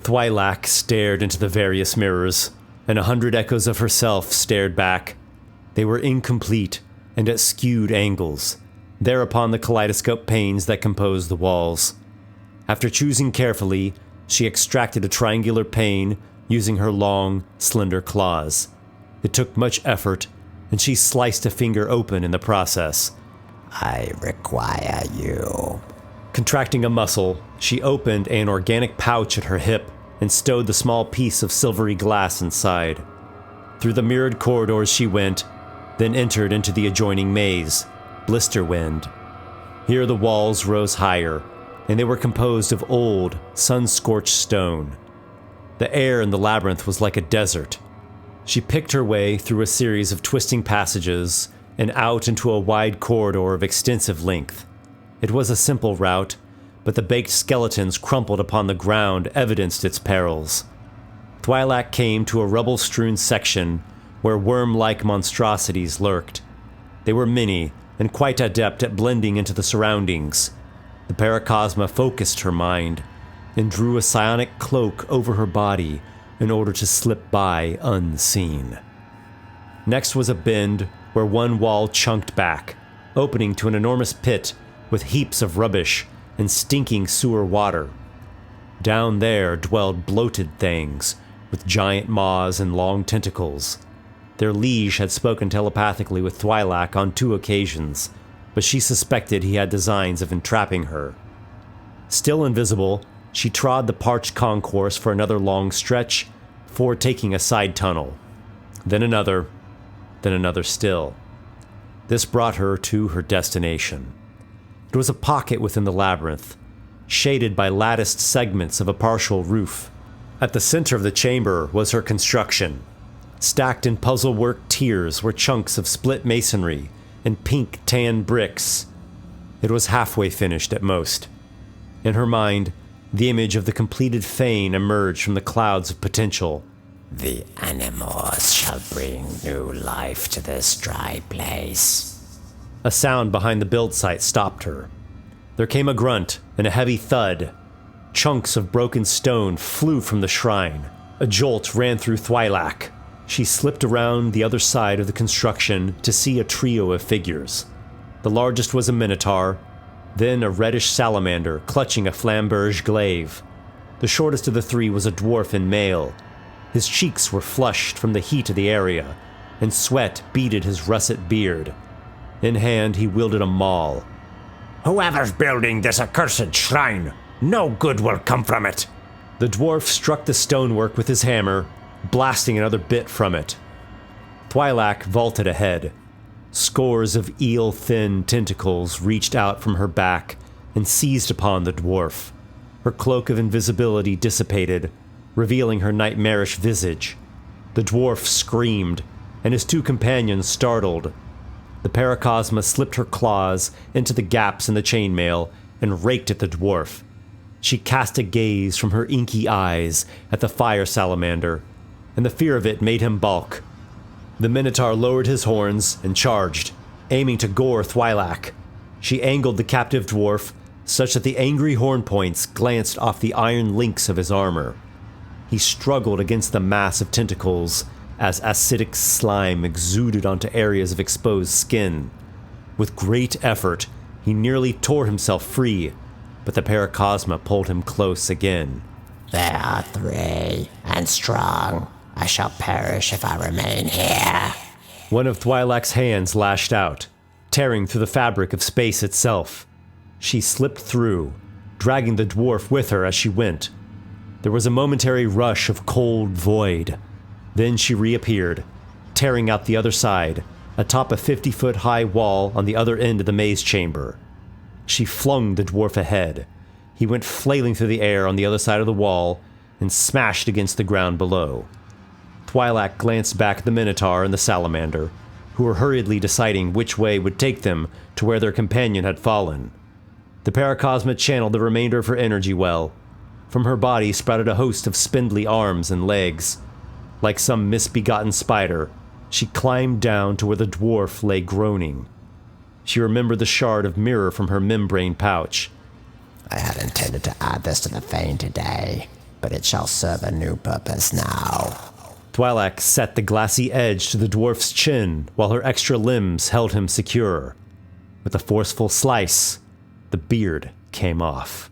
Thwylak stared into the various mirrors, and 100 echoes of herself stared back. They were incomplete and at skewed angles, there upon the kaleidoscope panes that composed the walls. After choosing carefully, she extracted a triangular pane using her long, slender claws. It took much effort, and she sliced a finger open in the process. I require you. Contracting a muscle, she opened an organic pouch at her hip and stowed the small piece of silvery glass inside. Through the mirrored corridors she went, then entered into the adjoining maze, Blisterwind. Here the walls rose higher, and they were composed of old, sun-scorched stone. The air in the labyrinth was like a desert. She picked her way through a series of twisting passages and out into a wide corridor of extensive length. It was a simple route, but the baked skeletons crumpled upon the ground evidenced its perils. Thwylak came to a rubble-strewn section where worm-like monstrosities lurked. They were many and quite adept at blending into the surroundings. The paracosma focused her mind and drew a psionic cloak over her body in order to slip by unseen. Next was a bend where one wall chunked back, opening to an enormous pit with heaps of rubbish and stinking sewer water. Down there dwelled bloated things with giant maws and long tentacles. Their liege had spoken telepathically with Thwylak on 2 occasions, but she suspected he had designs of entrapping her. Still invisible, she trod the parched concourse for another long stretch before taking a side tunnel. Then another still. This brought her to her destination. It was a pocket within the labyrinth, shaded by latticed segments of a partial roof. At the center of the chamber was her construction. Stacked in puzzle-work tiers were chunks of split masonry and pink tan bricks. It was halfway finished at most. In her mind, the image of the completed fane emerged from the clouds of potential. The animals shall bring new life to this dry place. A sound behind the build site stopped her. There came a grunt and a heavy thud. Chunks of broken stone flew from the shrine. A jolt ran through Thwylak. She slipped around the other side of the construction to see a trio of figures. The largest was a minotaur, then a reddish salamander clutching a flamberge glaive. The shortest of the 3 was a dwarf in mail. His cheeks were flushed from the heat of the area, and sweat beaded his russet beard. In hand, he wielded a maul. Whoever's building this accursed shrine, no good will come from it. The dwarf struck the stonework with his hammer, blasting another bit from it. Thwylak vaulted ahead. Scores of eel-thin tentacles reached out from her back and seized upon the dwarf. Her cloak of invisibility dissipated, revealing her nightmarish visage. The dwarf screamed, and his 2 companions startled. The paracosma slipped her claws into the gaps in the chainmail and raked at the dwarf. She cast a gaze from her inky eyes at the fire salamander, and the fear of it made him balk. The minotaur lowered his horns and charged, aiming to gore Thwylak. She angled the captive dwarf such that the angry horn points glanced off the iron links of his armor. He struggled against the mass of tentacles as acidic slime exuded onto areas of exposed skin. With great effort, he nearly tore himself free, but the paracosma pulled him close again. There are 3, and strong. I shall perish if I remain here. One of Thwylak's hands lashed out, tearing through the fabric of space itself. She slipped through, dragging the dwarf with her as she went. There was a momentary rush of cold void. Then she reappeared, tearing out the other side, atop a 50-foot-high wall on the other end of the maze chamber. She flung the dwarf ahead. He went flailing through the air on the other side of the wall and smashed against the ground below. Thwylak glanced back at the minotaur and the salamander, who were hurriedly deciding which way would take them to where their companion had fallen. The paracosma channeled the remainder of her energy well. From her body sprouted a host of spindly arms and legs. Like some misbegotten spider, she climbed down to where the dwarf lay groaning. She remembered the shard of mirror from her membrane pouch. I had intended to add this to the fane today, but it shall serve a new purpose now. Twi'lek set the glassy edge to the dwarf's chin while her extra limbs held him secure. With a forceful slice, the beard came off.